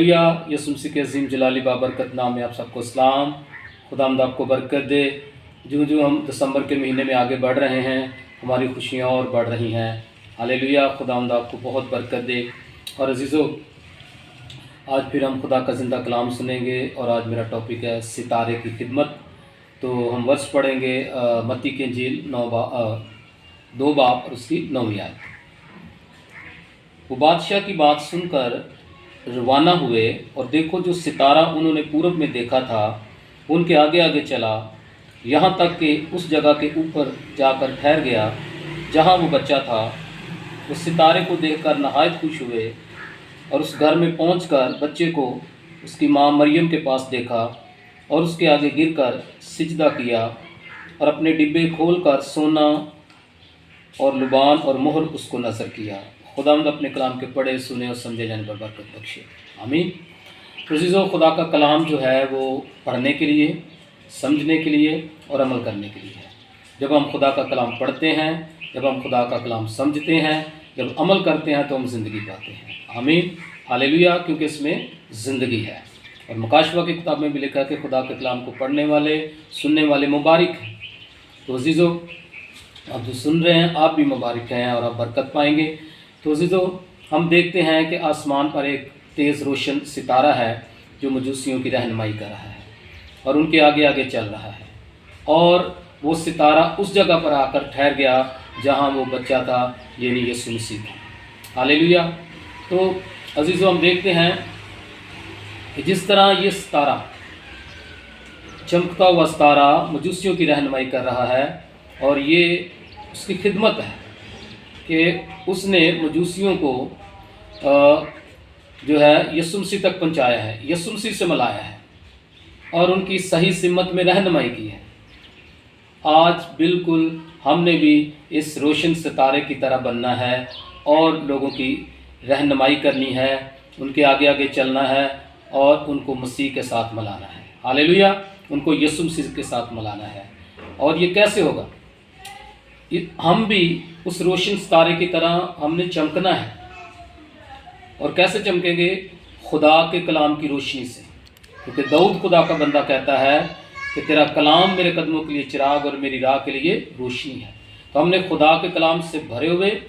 यसुम मसीह के अजीम जलाली बाबरकत नाम में आप सबको सलाम। खुदावंद आपको बरकत दे। जो जो हम दिसंबर के महीने में आगे बढ़ रहे हैं, हमारी खुशियाँ और बढ़ रही हैं। हालेलुया। खुदावंद आपको बहुत बरकत दे। और अजीज़ों, आज फिर हम खुदा का ज़िंदा कलाम सुनेंगे और आज मेरा टॉपिक है सितारे की खिदमत। तो हम वर्ष पढ़ेंगे मत्ती की इंजील 2 बाब और उसकी 9वीं आयत। वो बादशाह की बात सुनकर रवाना हुए और देखो, जो सितारा उन्होंने पूरब में देखा था उनके आगे आगे चला, यहाँ तक कि उस जगह के ऊपर जाकर ठहर गया जहाँ वो बच्चा था। उस सितारे को देखकर नहायत खुश हुए और उस घर में पहुंचकर बच्चे को उसकी माँ मरियम के पास देखा और उसके आगे गिरकर सिजदा किया और अपने डिब्बे खोलकर सोना और लुबान और मोहर उसको नज़र किया। खुदावंद अपने कलाम के पढ़े सुने और समझे जाने पर बरकत बख्शे, आमीन। तो अज़ीज़ों, खुदा का कलाम जो है वो पढ़ने के लिए, समझने के लिए और अमल करने के लिए है। जब हम खुदा का कलाम पढ़ते हैं, जब हम खुदा का कलाम समझते हैं, जब अमल करते हैं तो हम ज़िंदगी पाते हैं, आमीन, हालेलुया। क्योंकि इसमें ज़िंदगी है। और मुकाशवा की किताब में भी लिखा है कि खुदा के कलाम को पढ़ने वाले, सुनने वाले मुबारक हैं। तो अज़ीज़ों, आप जो सुन रहे हैं आप भी मुबारक हैं और आप बरकत पाएंगे। तो अज़ीज़ों, हम देखते हैं कि आसमान पर एक तेज़ रोशन सितारा है जो मजूसियों की रहनुमाई कर रहा है और उनके आगे आगे चल रहा है। और वो सितारा उस जगह पर आकर ठहर गया जहाँ वो बच्चा था, यानी यीशु मसीह था। हालेलुया। तो अज़ीज़ों, हम देखते हैं कि जिस तरह ये सितारा, चमकता हुआ सितारा मजूसियों की रहनुमाई कर रहा है और ये उसकी खिदमत है कि उसने मजूसियों को जो है यीशु मसीह तक पहुंचाया है, यीशु मसीह से मिलाया है और उनकी सही सिमत में रहनुमाई की है। आज बिल्कुल हमने भी इस रोशन सितारे की तरह बनना है और लोगों की रहनुमाई करनी है, उनके आगे आगे चलना है और उनको मसीह के साथ मिलाना है। हालेलुया। उनको यीशु मसीह के साथ मिलाना है। और ये कैसे होगा? हम भी उस रोशन सितारे की तरह हमने चमकना है। और कैसे चमकेंगे? खुदा के कलाम की रोशनी से। क्योंकि दाऊद खुदा का बंदा कहता है कि तेरा कलाम मेरे कदमों के लिए चिराग और मेरी राह के लिए रोशनी है। तो हमने खुदा के कलाम से भरे हुए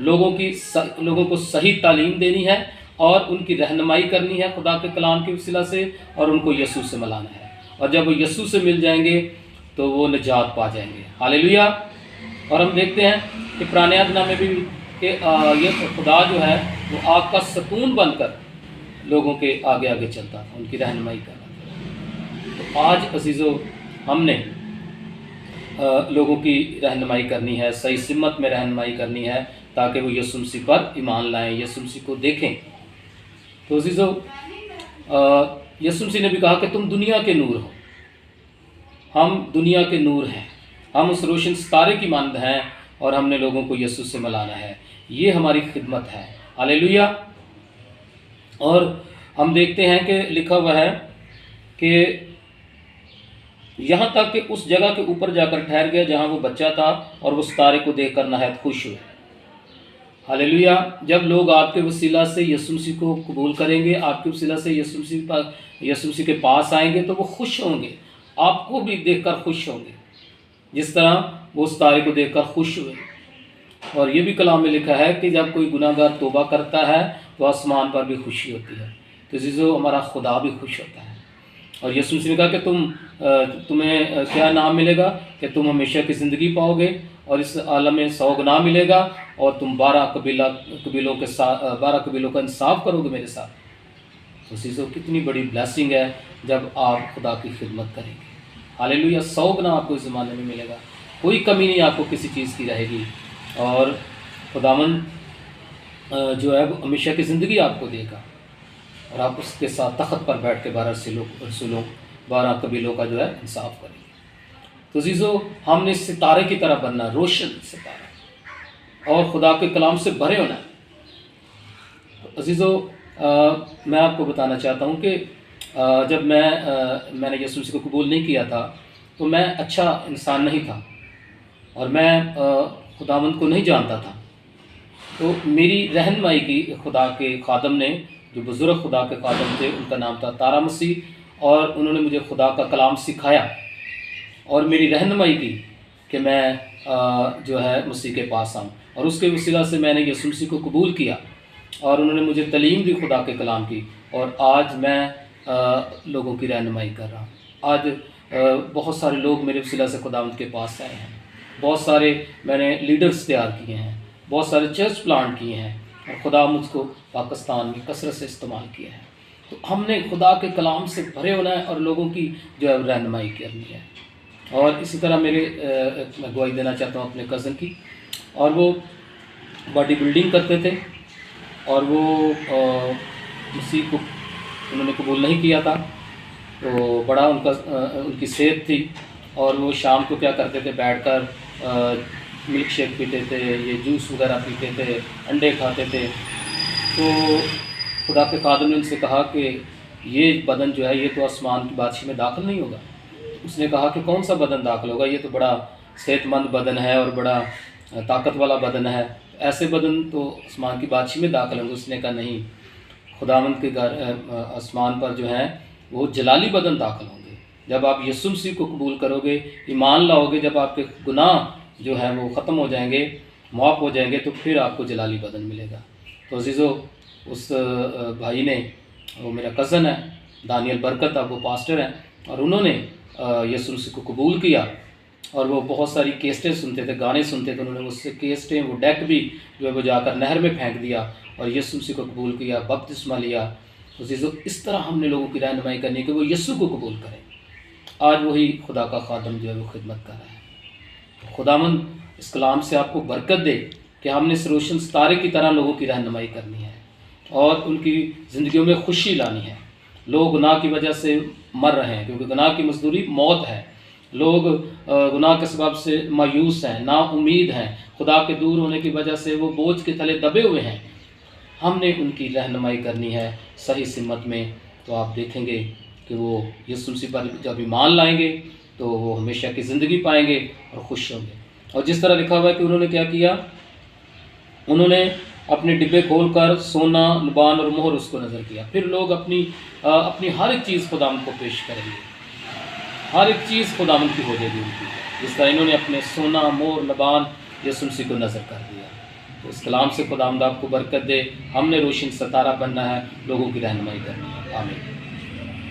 लोगों को सही तालीम देनी है और उनकी रहनुमाई करनी है खुदा के कलाम के वसीला से, और उनको यीशु से मिलाना है। और जब वो यीशु से मिल जाएंगे तो वो निजात पा जाएंगे। हालेलुया। और हम देखते हैं कि पुराने अहदनामे में भी कि ये खुदा जो है वो आग का सुकून बनकर लोगों के आगे आगे चलता था, उनकी रहनुमाई कर रहा था। तो आज अज़ीज़ों, हमने लोगों की रहनुमाई करनी है, सही सिमत में रहनुमाई करनी है ताकि वो यीशु मसीह पर ईमान लाएं, यीशु मसीह को देखें। तो अज़ीज़ों, यीशु मसीह ने भी कहा कि तुम दुनिया के नूर हो। हम दुनिया के नूर हैं, हम उस रोशन सितारे की मानद हैं और हमने लोगों को यीशु से मिलाना है। ये हमारी खिदमत है। हालेलुया। और हम देखते हैं कि लिखा हुआ है कि यहाँ तक कि उस जगह के ऊपर जाकर ठहर गया जहाँ वो बच्चा था और वो सितारे को देखकर नहायत खुश हुए। हालेलुया। जब लोग आपके वसीला से यीशु मसीह को कबूल करेंगे, आपके वसीला से यीशु मसीह के पास आएंगे तो वो खुश होंगे, आपको भी देखकर खुश होंगे जिस तरह वो सितारे को देखकर खुश हुए। और ये भी कलाम में लिखा है कि जब कोई गुनाहगार तौबा करता है तो आसमान पर भी खुशी होती है। तो अज़ीज़ों, हमारा खुदा भी खुश होता है। और यीशु मसीह ने कहा कि तुम्हें क्या नाम मिलेगा कि तुम हमेशा की ज़िंदगी पाओगे और इस आलम में 100 गुनाह मिलेगा और तुम 12 कबीलों का इंसाफ करोगे मेरे साथ। तो अज़ीज़ों, कितनी बड़ी ब्लेसिंग है जब आप खुदा की खिदमत करेंगे। हालेलुया। 100 गुना आपको इस ज़माने में मिलेगा, कोई कमी नहीं आपको किसी चीज़ की रहेगी। और खुदावंद जो है वो हमेशा की ज़िंदगी आपको देगा और आप उसके साथ तख्त पर बैठ के 12 कबीलों का जो है इंसाफ करेंगे। तो अज़ीज़ों, हमने इस सितारे की तरह बनना, रोशन सितारा, और खुदा के कलाम से भरे होना। तो अज़ीज़ों, मैं आपको बताना चाहता हूँ कि जब मैंने यीशु मसीह को कबूल नहीं किया था तो मैं अच्छा इंसान नहीं था और मैं खुदावंद को नहीं जानता था। तो मेरी रहनुमाई की खुदा के खादम ने جو بزرگ خدا کے خادم تھے، ان کا نام تھا تارا مسیح، اور انہوں نے مجھے خدا کا کلام سکھایا اور میری رہنمائی کی کہ میں جو ہے مسیح کے پاس آؤں، اور اس کے وسیلہ سے میں نے یسوع مسیح کو قبول کیا، اور انہوں نے مجھے تعلیم دی خدا کے کلام کی، اور آج میں لوگوں کی رہنمائی کر رہا ہوں۔ آج بہت سارے لوگ میرے وسیلہ سے خداوند کے پاس آئے ہیں، بہت سارے میں نے لیڈرز تیار کیے ہیں، بہت سارے چرچ پلانٹ کیے ہیں، اور خدا مجھ کو پاکستان میں کثرت سے استعمال کیا ہے۔ تو ہم نے خدا کے کلام سے بھرے ہونا ہے اور لوگوں کی جو ہے رہنمائی کرنی ہے۔ اور اسی طرح میں گواہی دینا چاہتا ہوں اپنے کزن کی، اور وہ باڈی بلڈنگ کرتے تھے، اور وہ مسیح کو انہوں نے قبول نہیں کیا تھا، تو بڑا ان کی صحت تھی، اور وہ شام کو کیا کرتے تھے، بیٹھ کر ملک شیک پیتے تھے، یہ جوس وغیرہ پیتے تھے، انڈے کھاتے تھے۔ تو خدا کے خادم نے ان سے کہا کہ یہ بدن جو ہے یہ تو آسمان کی بادشاہی میں داخل نہیں ہوگا۔ اس نے کہا کہ کون سا بدن داخل ہوگا، یہ تو بڑا صحت مند بدن ہے اور بڑا طاقت والا بدن ہے، ایسے بدن تو آسمان کی بادشاہی میں داخل ہوں گے۔ اس نے کہا نہیں، خداوند کے گھر آسمان پر جو ہے وہ جلالی بدن داخل ہوں گے۔ جب آپ یسوع مسیح کو قبول کرو گے، ایمان لاؤ گے، جب آپ کے گناہ جو ہیں وہ ختم ہو جائیں گے، معاف ہو جائیں گے، تو پھر آپ کو جلالی بدن ملے گا۔ تو عزیزو، اس بھائی نے، وہ میرا کزن ہے دانیل برکت، اب وہ پاسٹر ہیں، اور انہوں نے یسوع مسیح کو قبول کیا، اور وہ بہت ساری کیسٹیں سنتے تھے، گانے سنتے تھے، انہوں نے اس سے کیسٹیں، وہ ڈیک بھی جو ہے وہ جا کر نہر میں پھینک دیا، اور یسوع مسیح کو قبول کیا، بپتسمہ لیا۔ عزیزو، اس طرح ہم نے لوگوں کی رہنمائی کرنی ہے کہ وہ یسوع کو قبول کریں۔ آج وہی خدا کا خادم جو ہے وہ خدمت کر رہا ہے۔ خداوند اس کلام سے آپ کو برکت دے کہ ہم نے اس روشن ستارے کی طرح لوگوں کی رہنمائی کرنی ہے اور ان کی زندگیوں میں خوشی لانی ہے۔ لوگ گناہ کی وجہ سے مر رہے ہیں، کیونکہ گناہ کی مزدوری موت ہے۔ لوگ گناہ کے سبب سے مایوس ہیں، نا امید ہیں، خدا کے دور ہونے کی وجہ سے وہ بوجھ کے تلے دبے ہوئے ہیں۔ ہم نے ان کی رہنمائی کرنی ہے صحیح سمت میں، تو آپ دیکھیں گے کہ وہ یسوع مسیح پر جب ایمان لائیں گے تو وہ ہمیشہ کی زندگی پائیں گے اور خوش ہوں گے۔ اور جس طرح لکھا ہوا ہے کہ انہوں نے کیا کیا، انہوں نے اپنے ڈبے کھول کر سونا، لبان اور مہر اس کو نظر کیا۔ پھر لوگ اپنی ہر ایک چیز خداوند کو پیش کریں گے، ہر ایک چیز خداوند کی ہو جائے گی ان کی، جس طرح انہوں نے اپنے سونا، مہر، لبان یسوع مسیح کو نظر کر دیا۔ تو اس کلام سے خداوند آپ کو برکت دے۔ ہم نے روشن ستارہ بننا ہے، لوگوں کی رہنمائی کرنی ہے۔ آمین۔